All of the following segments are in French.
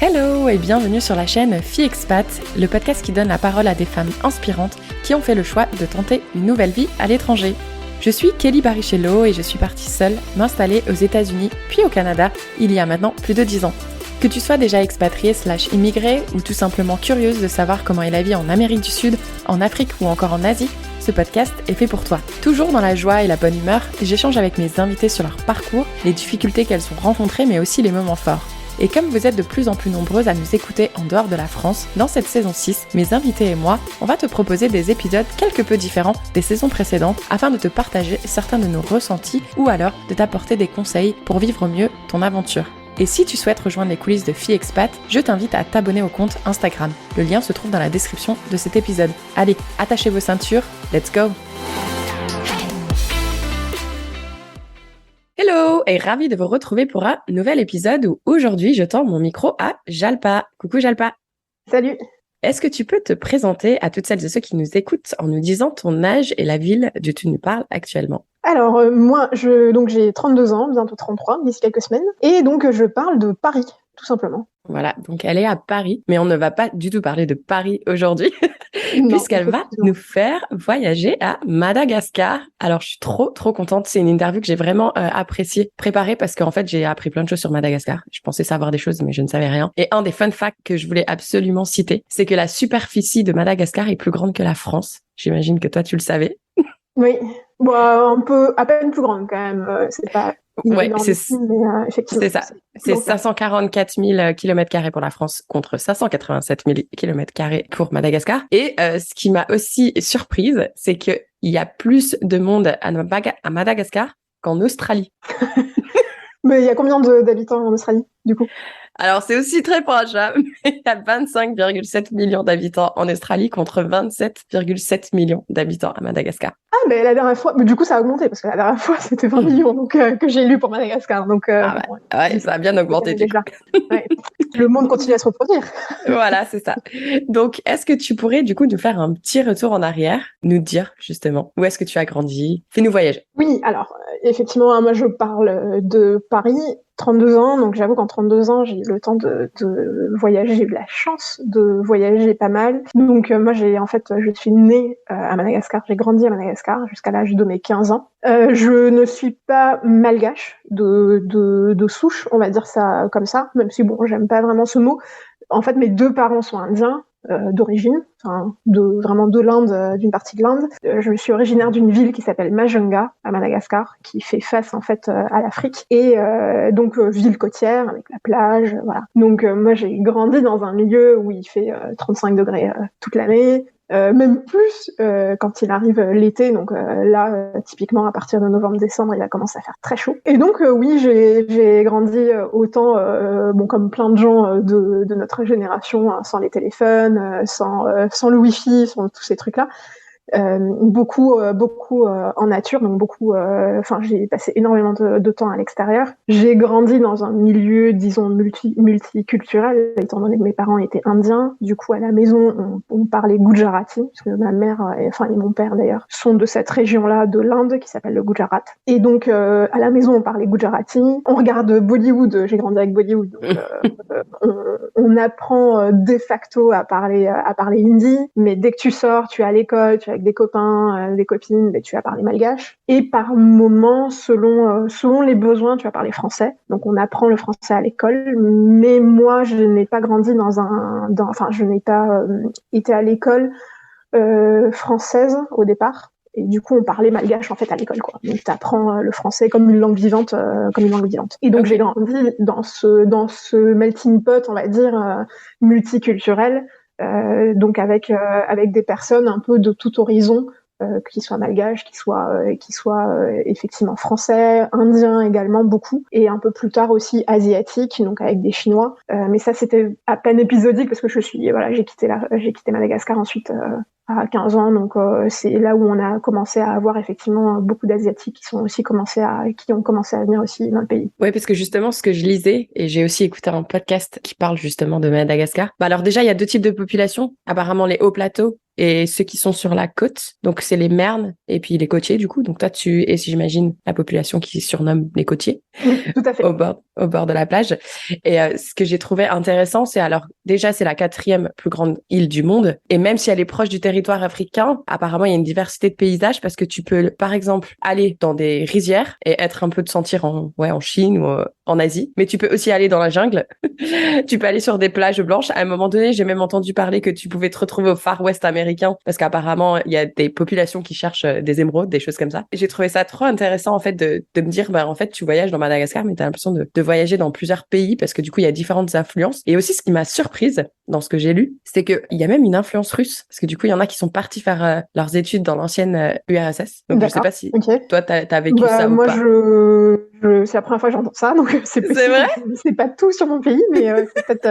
Hello et bienvenue sur la chaîne Fille Expat, le podcast qui donne la parole à des femmes inspirantes qui ont fait le choix de tenter une nouvelle vie à l'étranger. Je suis Kelly Barichello et je suis partie seule m'installer aux États-Unis puis au Canada il y a maintenant plus de 10 ans. Que tu sois déjà expatriée / immigrée ou tout simplement curieuse de savoir comment est la vie en Amérique du Sud, en Afrique ou encore en Asie, ce podcast est fait pour toi. Toujours dans la joie et la bonne humeur, j'échange avec mes invités sur leur parcours, les difficultés qu'elles ont rencontrées mais aussi les moments forts. Et comme vous êtes de plus en plus nombreuses à nous écouter en dehors de la France, dans cette saison 6, mes invités et moi, on va te proposer des épisodes quelque peu différents des saisons précédentes afin de te partager certains de nos ressentis ou alors de t'apporter des conseils pour vivre mieux ton aventure. Et si tu souhaites rejoindre les coulisses de Fille Expat, je t'invite à t'abonner au compte Instagram. Le lien se trouve dans la description de cet épisode. Allez, attachez vos ceintures, let's go! Hello et ravie de vous retrouver pour un nouvel épisode où aujourd'hui je tends mon micro à Jalpa. Coucou Jalpa. Salut. Est-ce que tu peux te présenter à toutes celles et ceux qui nous écoutent en nous disant ton âge et la ville d'où tu nous parles actuellement? Alors moi, j'ai 32 ans, bientôt 33, d'ici quelques semaines, et donc je parle de Paris, tout simplement. Voilà, donc elle est à Paris, mais on ne va pas du tout parler de Paris aujourd'hui, Non, puisqu'elle va nous faire voyager à Madagascar. Alors je suis trop contente, c'est une interview que j'ai vraiment appréciée, préparée, parce qu'en fait j'ai appris plein de choses sur Madagascar. Je pensais savoir des choses, mais je ne savais rien. Et un des fun facts que je voulais absolument citer, c'est que la superficie de Madagascar est plus grande que la France. J'imagine que toi tu le savais. Oui, bon, un peu, à peine plus grande quand même, c'est pas... Ouais, effectivement. C'est ça. C'est 544 000 km² pour la France contre 587 000 km² pour Madagascar. Et ce qui m'a aussi surprise, c'est qu'il y a plus de monde à Madagascar qu'en Australie. Mais il y a combien d'habitants en Australie, du coup? Alors, c'est aussi très proche, hein, mais il y a 25,7 millions d'habitants en Australie contre 27,7 millions d'habitants à Madagascar. Ah, mais la dernière fois, mais du coup ça a augmenté, parce que la dernière fois c'était 20 millions donc, que j'ai lu pour Madagascar. Donc, ouais, ça a bien augmenté déjà. Ouais. Le monde continue à se reproduire. Voilà, c'est ça. Donc, est-ce que tu pourrais du coup nous faire un petit retour en arrière, nous dire justement où est-ce que tu as grandi? Fais-nous voyager. Oui, alors effectivement, moi je parle de Paris, 32 ans, donc j'avoue qu'en 32 ans, j'ai eu le temps de voyager, j'ai eu la chance de voyager pas mal. Donc moi je suis née à Madagascar, j'ai grandi à Madagascar jusqu'à l'âge de mes 15 ans. Je ne suis pas malgache de souche, on va dire ça comme ça, même si bon, j'aime pas vraiment ce mot. En fait, mes deux parents sont indiens d'origine, enfin vraiment de l'Inde, d'une partie de l'Inde. Je suis originaire d'une ville qui s'appelle Majunga à Madagascar, qui fait face en fait à l'Afrique, et donc ville côtière avec la plage, voilà. Donc moi j'ai grandi dans un milieu où il fait 35 degrés toute l'année. Même plus quand il arrive l'été, donc là typiquement à partir de novembre-décembre il va commencer à faire très chaud. Et donc oui, j'ai grandi autant comme plein de gens de notre génération, hein, sans les téléphones, sans le wifi, sans tous ces trucs là. Beaucoup en nature, donc j'ai passé énormément de temps à l'extérieur. J'ai grandi dans un milieu, disons, multiculturel, étant donné que mes parents étaient indiens. Du coup, à la maison, on parlait Gujarati, parce que ma mère et mon père d'ailleurs sont de cette région-là de l'Inde qui s'appelle le Gujarat. Et donc, à la maison, on parlait Gujarati. On regarde Bollywood, j'ai grandi avec Bollywood, donc on apprend de facto à parler hindi, mais dès que tu sors, tu es à l'école, tu es avec des copains, des copines, mais tu vas parler malgache. Et par moments, selon les besoins, tu vas parler français. Donc on apprend le français à l'école, mais moi je n'ai pas grandi je n'ai pas été à l'école française au départ. Et du coup, on parlait malgache en fait à l'école, quoi. Donc, t'apprends le français comme une langue vivante, Et donc, j'ai grandi dans ce melting pot, on va dire, multiculturel, donc avec des personnes un peu de tout horizon, qui soient malgaches, qui soient effectivement français, indiens également beaucoup, et un peu plus tard aussi asiatiques, donc avec des Chinois. Mais ça, c'était à peine épisodique parce que j'ai quitté Madagascar ensuite. À 15 ans, donc c'est là où on a commencé à avoir effectivement beaucoup d'Asiatiques qui ont commencé à venir aussi dans le pays. Oui, parce que justement, ce que je lisais, et j'ai aussi écouté un podcast qui parle justement de Madagascar. Alors déjà, il y a deux types de populations. Apparemment, les hauts plateaux et ceux qui sont sur la côte. Donc, c'est les mernes et puis les côtiers, du coup. Donc, toi, tu es, j'imagine, la population qui surnomme les côtiers. Oui, tout à fait. Au bord de la plage. Et ce que j'ai trouvé intéressant, c'est alors, déjà, c'est la 4e plus grande île du monde. Et même si elle est proche du territoire africain, apparemment, il y a une diversité de paysages parce que tu peux, par exemple, aller dans des rizières et être un peu de sentir en Chine ou en Asie. Mais tu peux aussi aller dans la jungle. Tu peux aller sur des plages blanches. À un moment donné, j'ai même entendu parler que tu pouvais te retrouver au Far West américain parce qu'apparemment, il y a des populations qui cherchent des émeraudes, des choses comme ça. Et j'ai trouvé ça trop intéressant, en fait, de me dire, en fait, tu voyages dans Madagascar, mais tu as l'impression de voyager dans plusieurs pays parce que du coup, il y a différentes influences. Et aussi, ce qui m'a surprise dans ce que j'ai lu, c'est qu'il y a même une influence russe parce que du coup, il y en a qui sont partis faire leurs études dans l'ancienne URSS. Donc, je sais pas si toi, t'as vécu ça ou moi, pas. c'est la première fois que j'entends ça, donc c'est possible. C'est vrai? C'est pas tout sur mon pays, mais c'est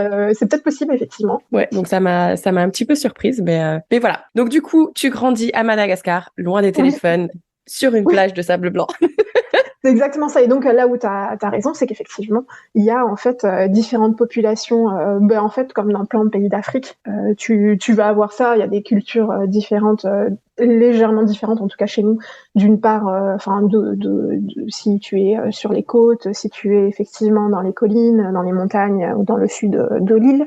peut-être possible, effectivement. Ouais, donc ça m'a un petit peu surprise, mais voilà. Donc du coup, tu grandis à Madagascar, loin des téléphones, sur une Oui. plage de sable blanc. C'est exactement ça. Et donc là où tu as raison, c'est qu'effectivement, il y a en fait différentes populations. En fait, comme dans plein de pays d'Afrique, tu vas avoir ça. Il y a des cultures différentes, légèrement différentes, en tout cas chez nous. D'une part, si tu es sur les côtes, si tu es effectivement dans les collines, dans les montagnes ou dans le sud de l'île,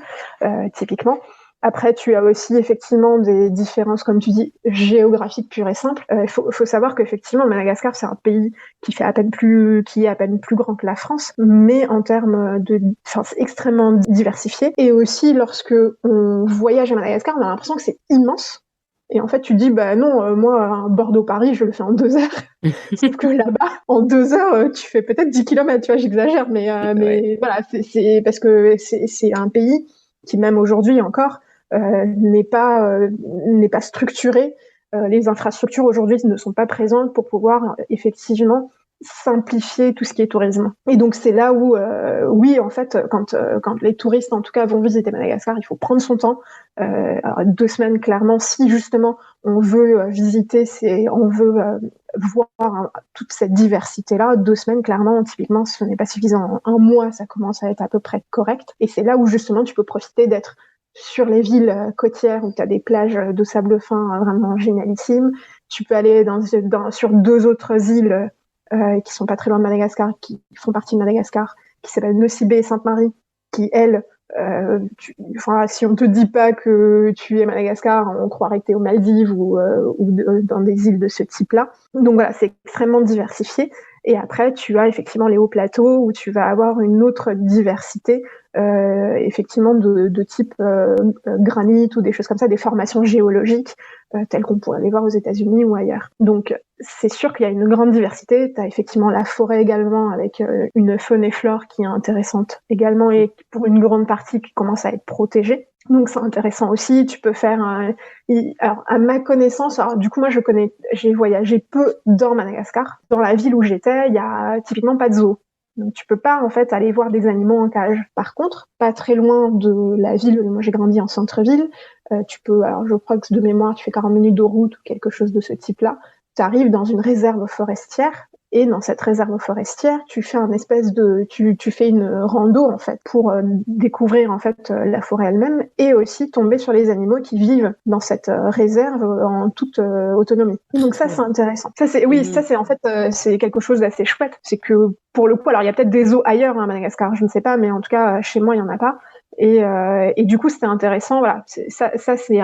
typiquement. Après, tu as aussi effectivement des différences, comme tu dis, géographiques pures et simples. Il faut savoir qu'effectivement, Madagascar, c'est un pays qui est à peine plus grand que la France, mais en termes c'est extrêmement diversifié. Et aussi, lorsque on voyage à Madagascar, on a l'impression que c'est immense. Et en fait, tu dis, non, moi, Bordeaux-Paris, je le fais en 2 heures. Sauf que là-bas, en 2 heures, tu fais peut-être 10 kilomètres, tu vois, j'exagère, mais Ouais. voilà, c'est parce que c'est un pays qui, même aujourd'hui encore, n'est pas structuré. Les infrastructures aujourd'hui ne sont pas présentes pour pouvoir effectivement simplifier tout ce qui est tourisme. Et donc c'est là où, oui, en fait, quand les touristes, en tout cas, vont visiter Madagascar, il faut prendre son temps. Alors 2 semaines, clairement, si justement on veut visiter, on veut voir toute cette diversité-là, 2 semaines, clairement, typiquement, ce n'est pas suffisant. 1 mois, ça commence à être à peu près correct. Et c'est là où justement tu peux profiter d'être sur les villes côtières où tu as des plages de sable fin vraiment génialissimes. Tu peux aller sur 2 autres îles qui sont pas très loin de Madagascar, qui font partie de Madagascar, qui s'appellent Nosy-Bé et Sainte-Marie, qui, elles, si on te dit pas que tu es à Madagascar, on croirait que tu es aux Maldives ou dans des îles de ce type-là. Donc voilà, c'est extrêmement diversifié. Et après, tu as effectivement les hauts plateaux où tu vas avoir une autre diversité, effectivement de type granit ou des choses comme ça, des formations géologiques telles qu'on pourrait les voir aux États-Unis ou ailleurs. Donc c'est sûr qu'il y a une grande diversité. Tu as effectivement la forêt également avec une faune et flore qui est intéressante également et pour une grande partie qui commence à être protégée. Donc c'est intéressant aussi. Tu peux faire alors à ma connaissance, alors du coup moi j'ai voyagé peu dans Madagascar. Dans la ville où j'étais, il y a typiquement pas de zoo. Donc tu peux pas en fait aller voir des animaux en cage. Par contre, pas très loin de la ville où moi j'ai grandi en centre-ville, tu peux, alors je crois que de mémoire tu fais 40 minutes de route ou quelque chose de ce type-là. Tu arrives dans une réserve forestière. Et dans cette réserve forestière, tu fais tu fais une rando en fait pour découvrir en fait la forêt elle-même et aussi tomber sur les animaux qui vivent dans cette réserve en toute autonomie. Et donc ça c'est intéressant. Ça c'est en fait c'est quelque chose d'assez chouette. C'est que pour le coup, alors il y a peut-être des zoos ailleurs à Madagascar, je ne sais pas, mais en tout cas chez moi il y en a pas. Et du coup c'était intéressant. Voilà, ça c'est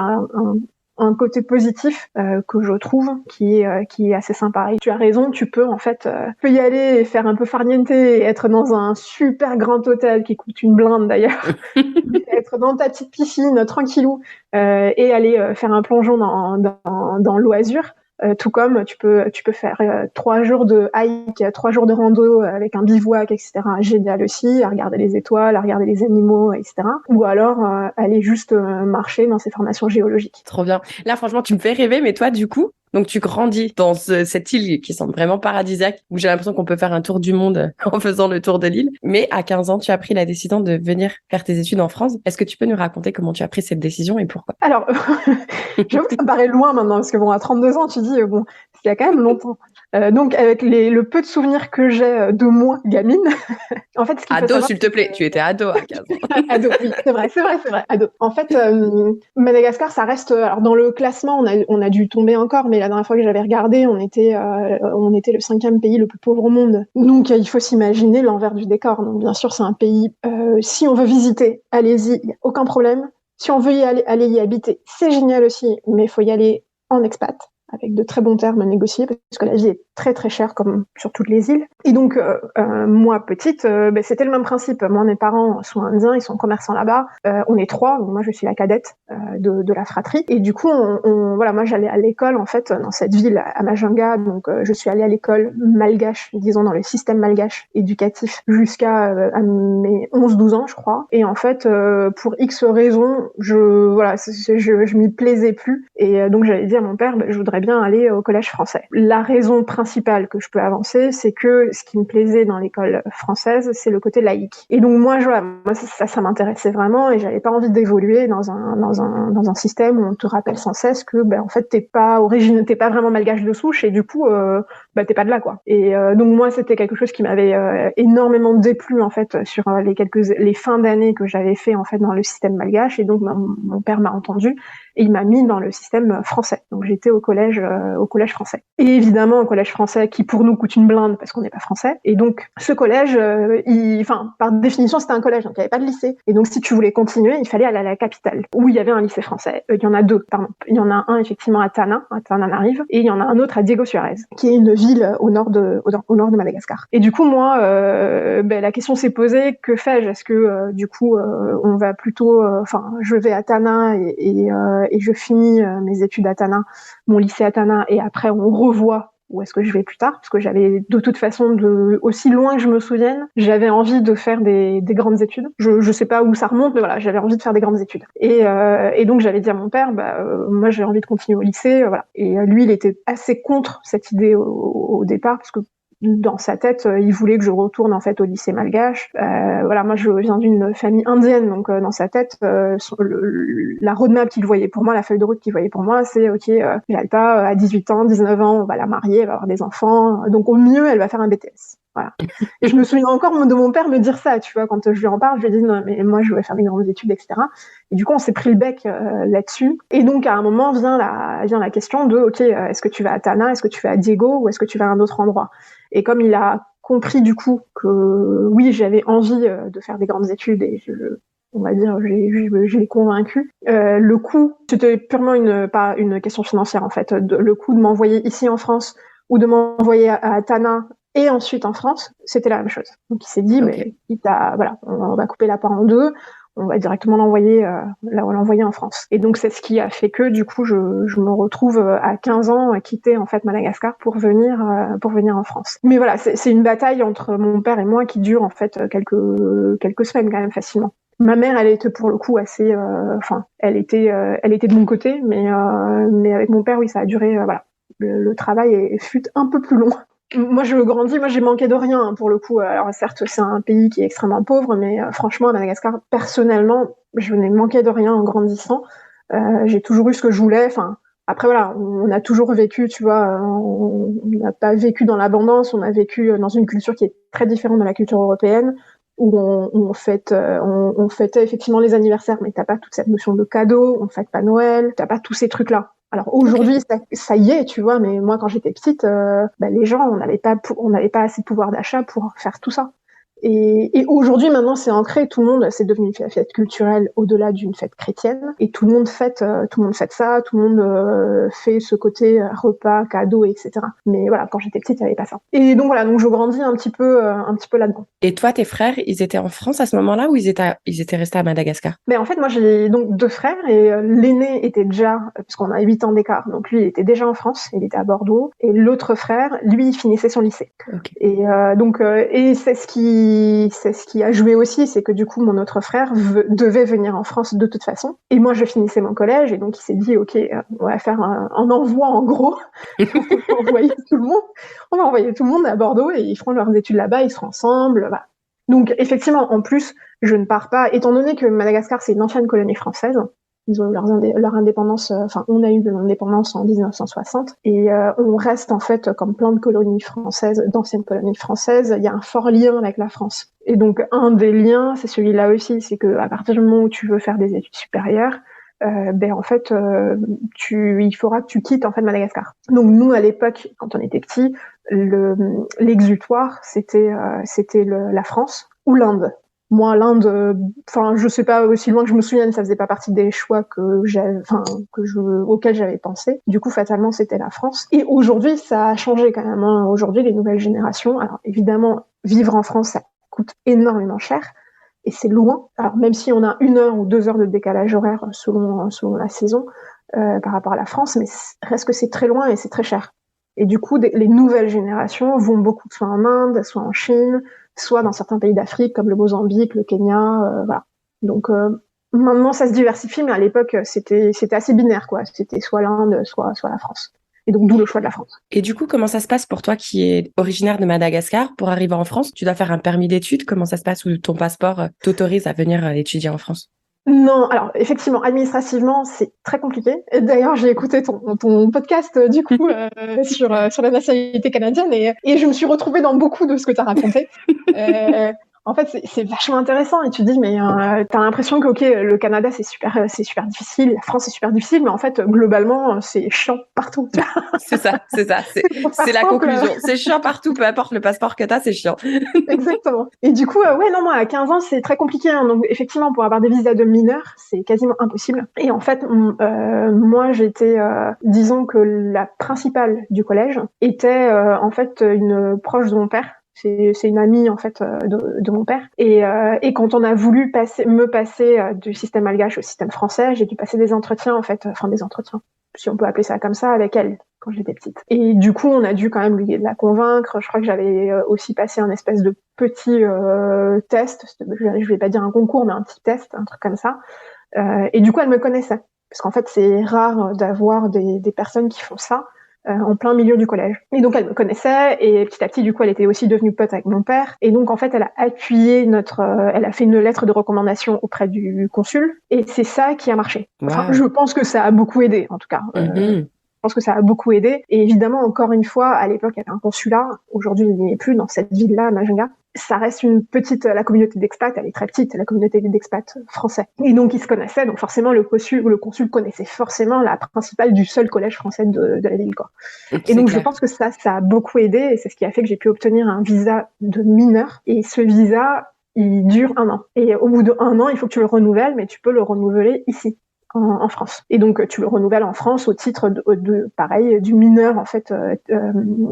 un côté positif que je trouve qui est assez sympa. Et tu as raison, tu peux en fait y aller et faire un peu farniente et être dans un super grand hôtel qui coûte une blinde d'ailleurs, être dans ta petite piscine tranquillou et aller faire un plongeon dans l'eau azur. Tout comme tu peux faire 3 jours de hike, 3 jours de rando avec un bivouac, etc. Génial aussi, à regarder les étoiles, à regarder les animaux, etc. Ou alors aller juste marcher dans ces formations géologiques. Trop bien. Là, franchement, tu me fais rêver, mais toi, du coup, donc tu grandis dans cette île qui semble vraiment paradisiaque, où j'ai l'impression qu'on peut faire un tour du monde en faisant le tour de l'île. Mais à 15 ans, tu as pris la décision de venir faire tes études en France. Est-ce que tu peux nous raconter comment tu as pris cette décision et pourquoi? Alors, j'avoue que ça me paraît loin maintenant, parce que bon, à 32 ans, tu dis, il y a quand même longtemps. Donc avec le peu de souvenirs que j'ai de moi, gamine, en fait, ce qu'il faut Ado, savoir, s'il te plaît, tu étais ado à 15 ans. ado, oui, c'est vrai, ado. En fait, Madagascar, ça reste. Alors dans le classement, on a dû tomber encore, mais la dernière fois que j'avais regardé, on était le 5e pays le plus pauvre au monde. Donc il faut s'imaginer l'envers du décor. Donc bien sûr, c'est un pays. Si on veut visiter, allez-y, il y a aucun problème. Si on veut y aller, aller y habiter, c'est génial aussi, mais il faut y aller en expat, avec de très bons termes négociés, parce que la vie est très très chère comme sur toutes les îles. Et donc moi petite, c'était le même principe. Moi mes parents sont indiens, ils sont commerçants là-bas. On est 3, donc moi je suis la cadette de la fratrie. Et du coup voilà, moi j'allais à l'école en fait dans cette ville à Majunga, donc je suis allée à l'école malgache, disons dans le système malgache éducatif jusqu'à à mes 11-12 ans je crois. Et en fait pour X raisons, je m'y plaisais plus. Et donc j'avais dit à mon père, je voudrais bien aller au collège français. La raison principale que je peux avancer, c'est que ce qui me plaisait dans l'école française, c'est le côté laïque. Et donc moi ça m'intéressait vraiment, et j'avais pas envie d'évoluer dans un système où on te rappelle sans cesse que en fait t'es pas vraiment malgache de souche, et du coup t'es pas de là quoi. Et donc moi c'était quelque chose qui m'avait énormément déplu en fait sur les fins d'année que j'avais fait en fait dans le système malgache. Et donc mon père m'a entendu et il m'a mis dans le système français. Donc j'étais au collège français. Et évidemment au collège français qui pour nous coûte une blinde parce qu'on n'est pas français. Et donc ce collège, par définition c'était un collège, donc il n'y avait pas de lycée. Et donc si tu voulais continuer, il fallait aller à la capitale où il y avait un lycée français. Il y en a 2, pardon. Il y en a un effectivement à Tananarive, et il y en a un autre à Diego Suarez, qui est une ville au nord de Madagascar. Et du coup moi, la question s'est posée, que fais-je? Est-ce que du coup on va plutôt, je vais à Tana et je finis mes études à Tana, mon lycée à Tana, et après on revoit où est-ce que je vais plus tard, parce que j'avais de toute façon, aussi loin que je me souvienne, j'avais envie de faire des grandes études. Je sais pas où ça remonte, mais voilà, j'avais envie de faire des grandes études. Et donc j'avais dit à mon père, moi j'ai envie de continuer au lycée, voilà. Et lui, il était assez contre cette idée au départ, parce que dans sa tête, il voulait que je retourne en fait au lycée malgache. Voilà, moi je viens d'une famille indienne, donc dans sa tête, la roadmap qu'il voyait pour moi, la feuille de route qu'il voyait pour moi, c'est ok, Jalta à 18 ans, 19 ans, on va la marier, elle va avoir des enfants, donc au mieux elle va faire un BTS. Voilà. Et je me souviens encore de mon père me dire ça, tu vois, quand je lui en parle, je lui dis non mais moi je vais faire des grandes études, etc. Et du coup on s'est pris le bec là-dessus. Et donc à un moment vient la question de ok, est-ce que tu vas à Tana, est-ce que tu vas à Diego, ou est-ce que tu vas à un autre endroit? Et comme il a compris du coup que oui, j'avais envie de faire des grandes études, et on va dire, je l'ai convaincu. Le coût, c'était purement pas une question financière en fait. Le coût de m'envoyer ici en France ou de m'envoyer à Tana et ensuite en France, c'était la même chose. Donc il s'est dit, Okay. voilà, on va couper la part en deux. On va directement l'envoyer en France. Et donc c'est ce qui a fait que du coup je me retrouve à 15 ans à quitter en fait Madagascar pour venir en France. Mais voilà, c'est une bataille entre mon père et moi qui dure en fait quelques semaines quand même facilement. Ma mère, elle était pour le coup assez, elle était de mon côté, mais avec mon père, oui, ça a duré, voilà. Le travail fut un peu plus long. Moi, j'ai manqué de rien pour le coup. Alors certes, c'est un pays qui est extrêmement pauvre, mais franchement, à Madagascar, personnellement, je n'ai manqué de rien en grandissant. J'ai toujours eu ce que je voulais. Enfin, après voilà, on a toujours vécu, tu vois, on n'a pas vécu dans l'abondance, on a vécu dans une culture qui est très différente de la culture européenne, où on fêtait effectivement les anniversaires, mais t'as pas toute cette notion de cadeau, on fête pas Noël, t'as pas tous ces trucs-là. Alors aujourd'hui, ça y est, tu vois, mais moi quand j'étais petite, les gens, on n'avait pas assez de pouvoir d'achat pour faire tout ça. Et aujourd'hui, maintenant, c'est ancré. Tout le monde, c'est devenu une fête culturelle au-delà d'une fête chrétienne, et tout le monde fête ça. Tout le monde fait ce côté repas, cadeau, etc. Mais voilà, quand j'étais petite, il n'y avait pas ça. Et donc voilà, donc je grandis un petit peu là-dedans. Et toi, tes frères, ils étaient en France à ce moment-là, ou ils étaient restés à Madagascar? Mais en fait, moi, j'ai donc 2 frères, et l'aîné était déjà, puisqu'on a 8 ans d'écart, donc lui, il était déjà en France, il était à Bordeaux, et l'autre frère, lui, il finissait son lycée. Okay. Et et c'est ce qui a joué aussi, c'est que du coup, mon autre frère devait venir en France de toute façon, et moi, je finissais mon collège, et donc il s'est dit, ok, on va faire un envoi en gros, on va envoyer tout le monde à Bordeaux, et ils feront leurs études là-bas, ils seront ensemble, voilà. Donc effectivement, en plus, je ne pars pas, étant donné que Madagascar, c'est une ancienne colonie française, Ils ont eu leur indépendance, on a eu l'indépendance en 1960 et on reste en fait comme plein de colonies françaises, d'anciennes colonies françaises, il y a un fort lien avec la France. Et donc un des liens, c'est celui-là aussi, c'est que à partir du moment où tu veux faire des études supérieures, en fait, il faudra que tu quittes en fait Madagascar. Donc nous à l'époque, quand on était petits, l'exutoire c'était la France ou l'Inde. Moi, l'Inde, je sais pas, aussi loin que je me souvienne, ça faisait pas partie des choix auxquels j'avais pensé. Du coup, fatalement, c'était la France. Et aujourd'hui, ça a changé quand même, hein. Aujourd'hui, les nouvelles générations, alors évidemment, vivre en France, ça coûte énormément cher. Et c'est loin. Alors, même si on a 1 heure ou 2 heures de décalage horaire selon la saison, par rapport à la France, mais reste que c'est très loin et c'est très cher. Et du coup, les nouvelles générations vont beaucoup soit en Inde, soit en Chine, soit dans certains pays d'Afrique comme le Mozambique, le Kenya, voilà. Donc maintenant ça se diversifie, mais à l'époque c'était assez binaire quoi. C'était soit l'Inde, soit la France. Et donc d'où le choix de la France. Et du coup, comment ça se passe pour toi qui es originaire de Madagascar pour arriver en France? Tu dois faire un permis d'études. Comment ça se passe où ton passeport t'autorise à venir étudier en France? Non, alors effectivement, administrativement, c'est très compliqué. Et d'ailleurs, j'ai écouté ton podcast du coup sur la nationalité canadienne et je me suis retrouvée dans beaucoup de ce que tu as raconté. En fait, c'est vachement intéressant et tu te dis mais t'as l'impression que ok, le Canada c'est super difficile, la France c'est super difficile, mais en fait globalement c'est chiant partout. C'est ça, c'est la conclusion. C'est chiant partout, peu importe le passeport que t'as, c'est chiant. Exactement. Et du coup, moi, à 15 ans, c'est très compliqué. Hein. Donc, effectivement, pour avoir des visas de mineurs, c'est quasiment impossible. Et en fait, moi, j'étais, disons que la principale du collège était, en fait, une proche de mon père. C'est une amie, en fait, de mon père. Et quand on a voulu me passer du système malgache au système français, j'ai dû passer des entretiens, en fait, des entretiens, si on peut appeler ça comme ça, avec elle quand j'étais petite. Et du coup, on a dû quand même la convaincre. Je crois que j'avais aussi passé un espèce de petit test. Je vais pas dire un concours, mais un petit test, un truc comme ça. Et du coup, elle me connaissait. Parce qu'en fait, c'est rare d'avoir des personnes qui font ça en plein milieu du collège. Et donc, elle me connaissait. Et petit à petit, du coup, elle était aussi devenue pote avec mon père. Et donc, en fait, elle a appuyé elle a fait une lettre de recommandation auprès du consul. Et c'est ça qui a marché. Enfin, je pense que ça a beaucoup aidé, en tout cas. Je pense que ça a beaucoup aidé. Et évidemment, encore une fois, à l'époque, il y avait un consulat. Aujourd'hui, il n'y est plus dans cette ville-là, à Majunga. Ça reste la communauté d'expats, elle est très petite, la communauté d'expats français. Et donc, ils se connaissaient. Donc, forcément, le consul connaissait forcément la principale du seul collège français de la ville, quoi. Et donc, je pense que ça a beaucoup aidé. Et c'est ce qui a fait que j'ai pu obtenir un visa de mineur. Et ce visa, il dure 1 an. Et au bout d'1 an, il faut que tu le renouvelles, mais tu peux le renouveler ici. En France. Et donc, tu le renouvelles en France au titre pareil, du mineur, en fait,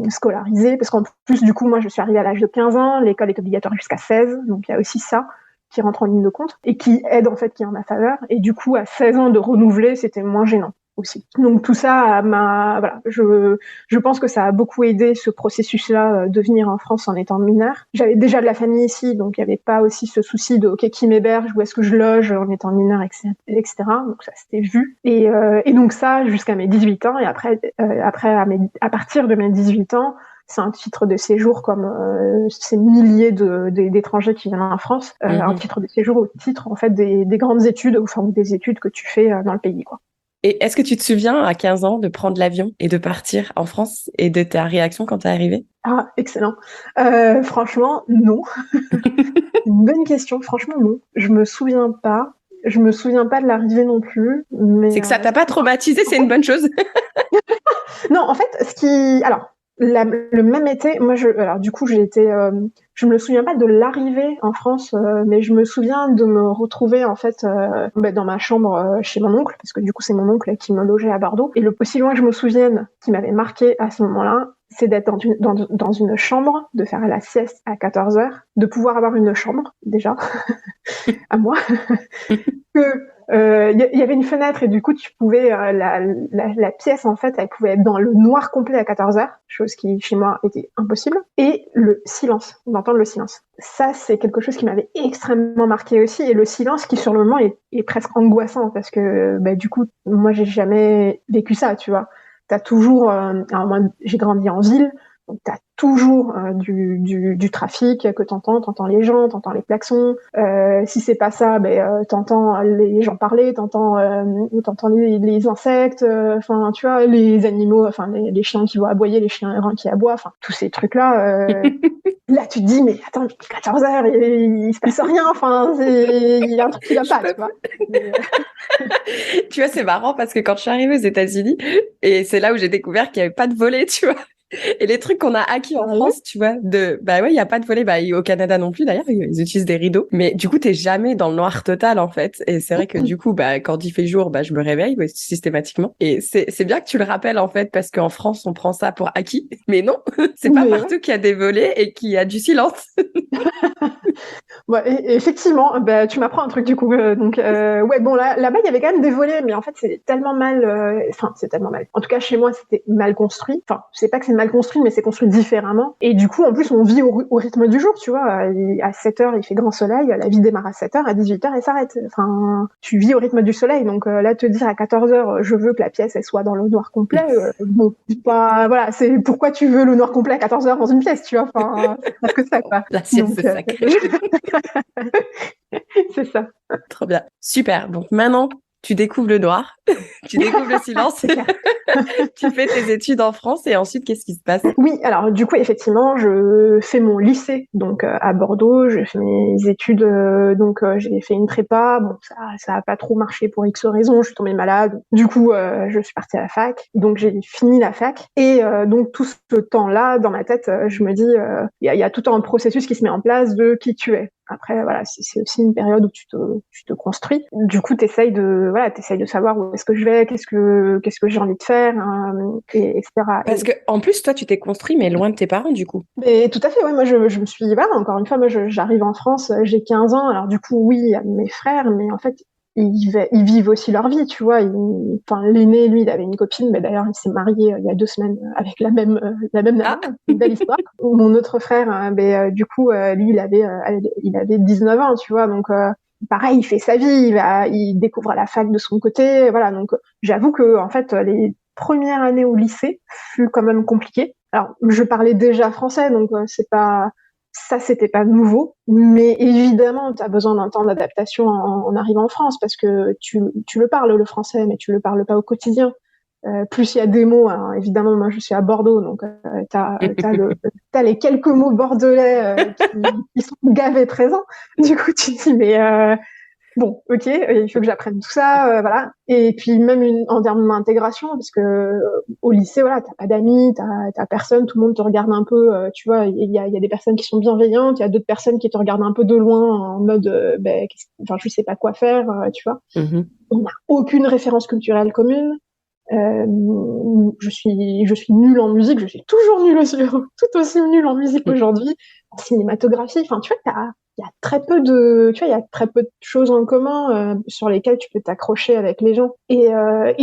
scolarisé. Parce qu'en plus, du coup, moi, je suis arrivée à l'âge de 15 ans. L'école est obligatoire jusqu'à 16. Donc, il y a aussi ça qui rentre en ligne de compte et qui aide, en fait, qui est en ma faveur. Et du coup, à 16 ans de renouveler, c'était moins gênant aussi. Donc, tout ça je pense que ça a beaucoup aidé ce processus-là de venir en France en étant mineur. J'avais déjà de la famille ici, donc il n'y avait pas aussi ce souci de ok, qui m'héberge, où est-ce que je loge en étant mineur, etc. Donc ça c'était vu. Et donc ça jusqu'à mes 18 ans. Et après à partir de mes 18 ans, c'est un titre de séjour comme ces milliers d'étrangers qui viennent en France, un titre de séjour au titre en fait des grandes études, enfin des études que tu fais dans le pays, quoi. Et est-ce que tu te souviens, à 15 ans, de prendre l'avion et de partir en France et de ta réaction quand t'es arrivée? Ah, excellent. Franchement, non. Une bonne question. Franchement, non. Je me souviens pas. Je me souviens pas de l'arrivée non plus. Mais c'est que ça t'a pas traumatisé, c'est une bonne chose. Non, en fait, alors, le même été, moi, du coup, je me souviens pas de l'arrivée en France, mais je me souviens de me retrouver, en fait, dans ma chambre chez mon oncle, parce que du coup, c'est mon oncle qui me logeait à Bordeaux. Et le aussi loin que je me souvienne, qui m'avait marqué à ce moment-là, c'est d'être dans une chambre, de faire la sieste à 14h, de pouvoir avoir une chambre, déjà, à moi, que il y avait une fenêtre et du coup tu pouvais la pièce en fait elle pouvait être dans le noir complet à 14h, chose qui chez moi était impossible, et le silence, d'entendre le silence. Ça c'est quelque chose qui m'avait extrêmement marqué aussi, et le silence qui sur le moment est presque angoissant parce que du coup moi j'ai jamais vécu ça, tu vois. T'as toujours alors moi j'ai grandi en ville, Donc t'as toujours du trafic que t'entends les gens, t'entends les klaxons. Si c'est pas ça, t'entends les gens parler, t'entends les insectes, enfin tu vois les animaux, enfin les chiens qui vont aboyer, les chiens errants qui aboient, enfin tous ces trucs là. Là tu te dis mais attends, 14h, il se passe rien, enfin il y a un truc qui va pas, tu vois. Tu vois, c'est marrant parce que quand je suis arrivée aux États-Unis, et c'est là où j'ai découvert qu'il n'y avait pas de volet, tu vois. Et les trucs qu'on a acquis en France, tu vois, bah ouais, il y a pas de volet, bah au Canada non plus d'ailleurs, ils utilisent des rideaux. Mais du coup, t'es jamais dans le noir total en fait. Et c'est vrai que du coup, bah quand il fait jour, bah je me réveille systématiquement. Et c'est bien que tu le rappelles en fait parce qu'en France, on prend ça pour acquis. Mais non, c'est pas partout qu'il y a des volets et qu'il y a du silence. Ouais, et effectivement, tu m'apprends un truc du coup. Ouais, bon là-bas il y avait quand même des volets, mais en fait c'est tellement mal. Enfin, c'est tellement mal. En tout cas chez moi c'était mal construit. Enfin, c'est pas que c'est mal construit, mais c'est construit différemment. Et du coup en plus on vit au rythme du jour, tu vois. À 7h il fait grand soleil, la vie démarre à 7h, à 18h elle s'arrête. Enfin, tu vis au rythme du soleil. Donc là te dire à 14h je veux que la pièce elle soit dans le noir complet. Bon, pas voilà, c'est pourquoi tu veux le noir complet à 14h dans une pièce, tu vois. Enfin, c'est pas que ça quoi. La sieste c'est sacré. C'est ça. Trop bien. Super. Donc maintenant, tu découvres le noir, tu découvres le silence, tu fais tes études en France et ensuite, qu'est-ce qui se passe? Oui, alors du coup, effectivement, je fais mon lycée donc à Bordeaux, je fais mes études, j'ai fait une prépa, bon ça a pas trop marché pour X raisons, je suis tombée malade, du coup je suis partie à la fac, donc j'ai fini la fac et donc tout ce temps-là, dans ma tête, je me dis, il y a tout un processus qui se met en place de qui tu es. Après, voilà, c'est aussi une période où tu te construis. Du coup, t'essayes de savoir où est-ce que je vais, qu'est-ce que j'ai envie de faire, etc. Parce que, en plus, toi, tu t'es construit, mais loin de tes parents, du coup. Mais tout à fait, ouais, moi je me suis, voilà, encore une fois, moi j'arrive en France, j'ai 15 ans, alors du coup, oui, il y a mes frères, mais en fait, ils vivent aussi leur vie, tu vois. Enfin, l'aîné, lui, il avait une copine, mais d'ailleurs, il s'est marié il y a 2 semaines avec la même nana, une belle histoire. Mon autre frère, du coup, lui, il avait 19 ans, tu vois, donc pareil, il fait sa vie, il découvre la fac de son côté, voilà. Donc, j'avoue que en fait, les premières années au lycée fut quand même compliqué. Alors, je parlais déjà français, donc c'était pas nouveau, mais évidemment, tu as besoin d'un temps d'adaptation en arrivant en France parce que tu le parles le français, mais tu le parles pas au quotidien. Plus il y a des mots, hein, évidemment, moi je suis à Bordeaux, donc t'as les quelques mots bordelais qui sont gavés présents. Du coup, tu te dis, mais bon, ok, il faut que j'apprenne tout ça, voilà. Et puis même en termes d'intégration, parce que au lycée, voilà, t'as pas d'amis, t'as personne, tout le monde te regarde un peu, tu vois. Il y a des personnes qui sont bienveillantes, il y a d'autres personnes qui te regardent un peu de loin en mode, enfin, je sais pas quoi faire, tu vois. Mm-hmm. On n'a aucune référence culturelle commune. Je suis nulle en musique, je suis toujours nulle aussi, tout aussi nulle en musique aujourd'hui, en cinématographie. Enfin, tu vois, il y a très peu de choses en commun sur lesquelles tu peux t'accrocher avec les gens. Et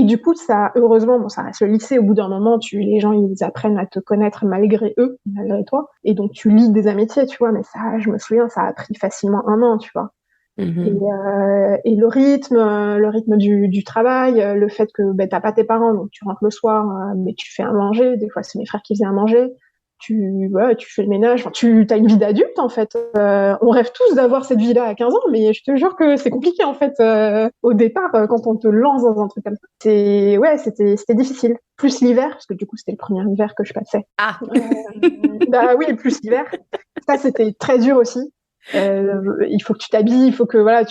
du coup, ça, heureusement, bon, ça reste le lycée. Au bout d'un moment, les gens, ils apprennent à te connaître malgré eux, malgré toi. Et donc, tu lis des amitiés, tu vois. Mais ça, je me souviens, ça a pris facilement 1 an, tu vois. Et le rythme du travail, le fait que t'as pas tes parents, donc tu rentres le soir, mais tu fais à manger. Des fois, c'est mes frères qui faisaient à manger. Tu fais le ménage. Enfin, tu as une vie d'adulte en fait. On rêve tous d'avoir cette vie-là à 15 ans, mais je te jure que c'est compliqué en fait. Au départ, quand on te lance dans un truc comme ça, c'était difficile. Plus l'hiver, parce que du coup, c'était le premier hiver que je passais. Ah. Bah oui, plus l'hiver. Ça, c'était très dur aussi. Il faut que tu t'habilles, il faut que voilà,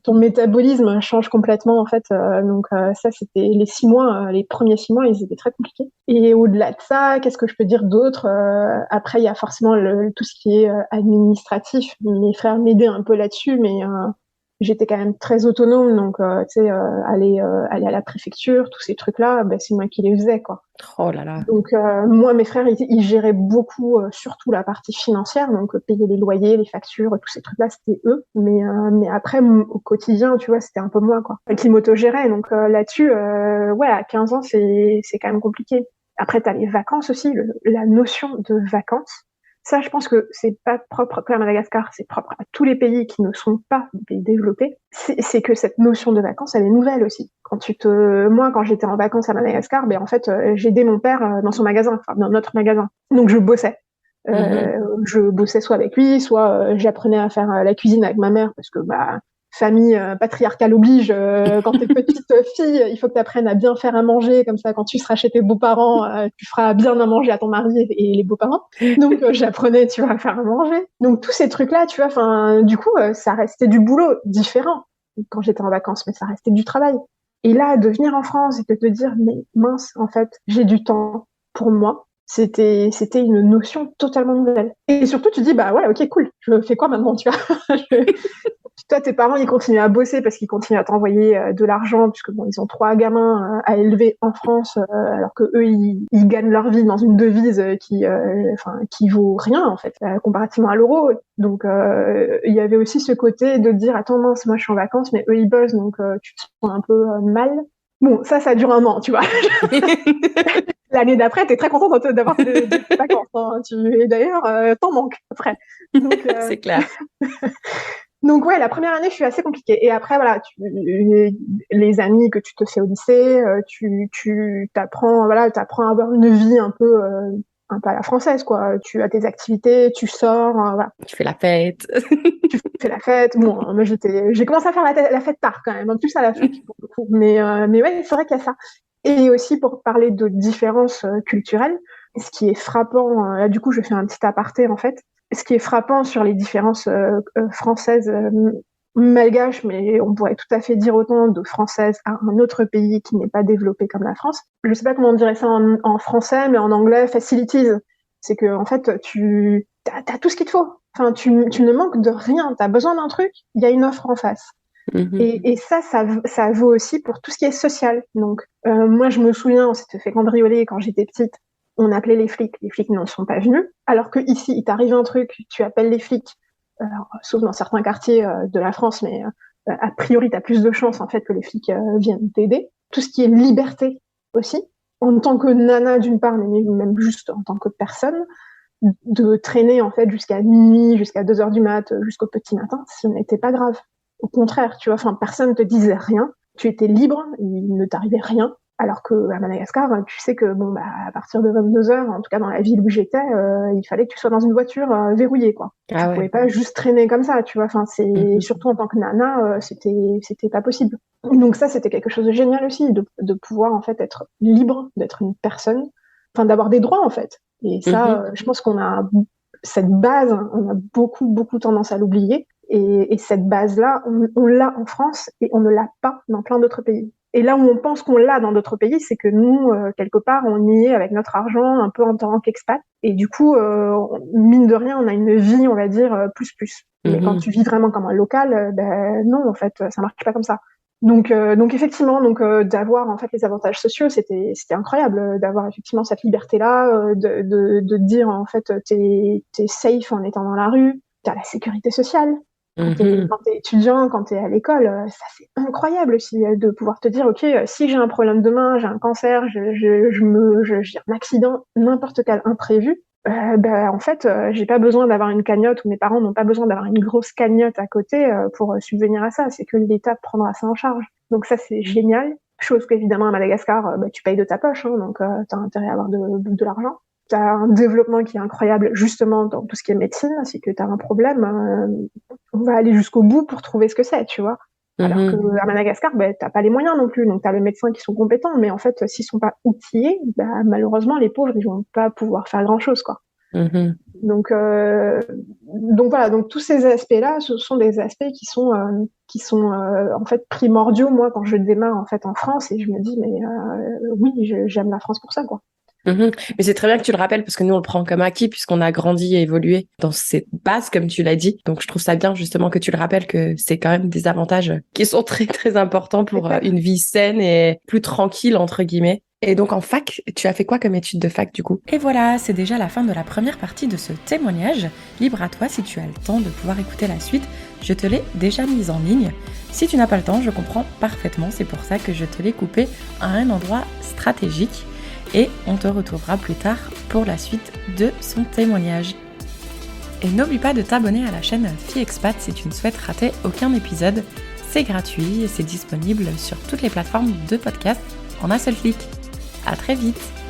ton métabolisme change complètement en fait. Ça, c'était les 6 mois, les premiers 6 mois, ils étaient très compliqués. Et au-delà de ça, qu'est-ce que je peux dire d'autre? Après, il y a forcément tout ce qui est administratif. Mes frères m'aidaient un peu là-dessus, mais j'étais quand même très autonome, donc tu sais, aller à la préfecture, tous ces trucs-là, c'est moi qui les faisais, quoi. Oh là là. Donc moi, mes frères, ils géraient beaucoup, surtout la partie financière, donc payer les loyers, les factures, tous ces trucs-là, c'était eux. Mais après, au quotidien, tu vois, c'était un peu moi, quoi, qui m'autogérait. Donc là-dessus, ouais, à 15 ans, c'est quand même compliqué. Après, t'as les vacances aussi, la notion de vacances. Ça, je pense que c'est pas propre qu'à Madagascar, c'est propre à tous les pays qui ne sont pas des pays développés. C'est que cette notion de vacances, elle est nouvelle aussi. Moi, quand j'étais en vacances à Madagascar, en fait, j'aidais mon père dans son magasin, enfin dans notre magasin. Donc je bossais. Je bossais soit avec lui, soit j'apprenais à faire la cuisine avec ma mère parce que famille patriarcale oblige. Quand t'es petite fille, il faut que tu apprennes à bien faire à manger, comme ça quand tu seras chez tes beaux-parents, tu feras bien à manger à ton mari et les beaux-parents. Donc j'apprenais, tu vois, à faire à manger. Donc tous ces trucs-là, tu vois, enfin du coup, ça restait du boulot différent quand j'étais en vacances, mais ça restait du travail. Et là, de venir en France et de te dire, mais mince, en fait, j'ai du temps pour moi. C'était une notion totalement nouvelle. Et surtout, tu dis, ouais, ok, cool. Je fais quoi maintenant, tu vois? Toi, tes parents, ils continuent à bosser parce qu'ils continuent à t'envoyer de l'argent, puisque bon, ils ont 3 gamins à élever en France, alors que eux, ils gagnent leur vie dans une devise qui vaut rien en fait, comparativement à l'euro. Donc, il y avait aussi ce côté de dire, attends, mince, moi, je suis en vacances, mais eux, ils bossent, donc tu te sens un peu mal. Bon, ça dure un an, tu vois. L'année d'après, t'es très contente d'avoir des vacances. Hein. Et d'ailleurs, t'en manques après. Donc, c'est clair. Donc ouais, la première année, je suis assez compliquée. Et après, voilà, les amis que tu te fais au lycée, tu t'apprends à avoir une vie un peu à la française, quoi. Tu as tes activités, tu sors, voilà. Tu fais la fête. Tu fais la fête. Bon, moi, j'ai commencé à faire la fête tard quand même, en plus à la fac pour le coup. Mais ouais, c'est vrai qu'il y a ça. Et aussi pour parler de différences culturelles, ce qui est frappant, là du coup, je fais un petit aparté en fait. Ce qui est frappant sur les différences françaises, malgaches, mais on pourrait tout à fait dire autant de françaises à un autre pays qui n'est pas développé comme la France. Je sais pas comment on dirait ça en français, mais en anglais, facilities. C'est que en fait, t'as tout ce qu'il te faut. Enfin, tu ne manques de rien. T'as besoin d'un truc, il y a une offre en face. Et ça vaut aussi pour tout ce qui est social. Donc, moi, je me souviens, on s'était fait cambrioler quand j'étais petite. On appelait les flics n'en sont pas venus. Alors que ici, il t'arrive un truc, tu appelles les flics, alors, sauf dans certains quartiers de la France, mais a priori, t'as plus de chances en fait que les flics viennent t'aider. Tout ce qui est liberté aussi, en tant que nana d'une part, mais même juste en tant que personne, de traîner en fait jusqu'à minuit, jusqu'à 2h du mat, jusqu'au petit matin, ce n'était pas grave. Au contraire, tu vois, enfin, personne te disait rien. Tu étais libre, il ne t'arrivait rien. Alors que à Madagascar, tu sais que à partir de 22h, en tout cas dans la ville où j'étais, il fallait que tu sois dans une voiture verrouillée, quoi. Tu pouvais pas juste traîner comme ça, tu vois. Enfin, surtout en tant que nana, c'était pas possible. Donc ça, c'était quelque chose de génial aussi, de pouvoir en fait être libre, d'être une personne, enfin d'avoir des droits en fait. Et ça, je pense qu'on a cette base, on a beaucoup tendance à l'oublier. Et cette base-là, on l'a en France et on ne l'a pas dans plein d'autres pays. Et là où on pense qu'on l'a dans d'autres pays, c'est que nous, quelque part, on y est avec notre argent un peu en tant qu'expat. Et du coup, mine de rien, on a une vie, on va dire, plus. Mais quand tu vis vraiment comme un local, non, en fait, ça marche pas comme ça. Donc effectivement, d'avoir en fait les avantages sociaux, c'était incroyable d'avoir effectivement cette liberté-là, de dire en fait t'es safe en étant dans la rue, t'as la sécurité sociale. Quand t'es étudiant, quand t'es à l'école, ça c'est incroyable aussi de pouvoir te dire ok, si j'ai un problème demain, j'ai un cancer, j'ai un accident, n'importe quel imprévu, en fait j'ai pas besoin d'avoir une cagnotte, ou mes parents n'ont pas besoin d'avoir une grosse cagnotte à côté pour subvenir à ça. C'est que l'État prendra ça en charge. Donc ça c'est génial. Chose qu'évidemment à Madagascar, tu payes de ta poche, hein, donc t'as intérêt à avoir de l'argent. T'as un développement qui est incroyable justement dans tout ce qui est médecine. Si que t'as un problème, on va aller jusqu'au bout pour trouver ce que c'est, tu vois. Alors que à Madagascar, t'as pas les moyens non plus. Donc t'as les médecins qui sont compétents, mais en fait, s'ils sont pas outillés, malheureusement, les pauvres, ils vont pas pouvoir faire grand chose, quoi. Donc voilà. Donc tous ces aspects-là, ce sont des aspects qui sont en fait primordiaux. Moi, quand je démarre en fait en France, et je me dis oui, j'aime la France pour ça, quoi. Mais c'est très bien que tu le rappelles parce que nous on le prend comme acquis puisqu'on a grandi et évolué dans cette base comme tu l'as dit. Donc je trouve ça bien justement que tu le rappelles que c'est quand même des avantages qui sont très très importants pour une vie saine et plus tranquille entre guillemets. Et donc en fac, tu as fait quoi comme étude de fac du coup? Et voilà, c'est déjà la fin de la première partie de ce témoignage. Libre à toi si tu as le temps de pouvoir écouter la suite. Je te l'ai déjà mise en ligne. Si tu n'as pas le temps, je comprends parfaitement. C'est pour ça que je te l'ai coupée à un endroit stratégique. Et on te retrouvera plus tard pour la suite de son témoignage. Et n'oublie pas de t'abonner à la chaîne Fille Expat si tu ne souhaites rater aucun épisode. C'est gratuit et c'est disponible sur toutes les plateformes de podcast en un seul clic. À très vite!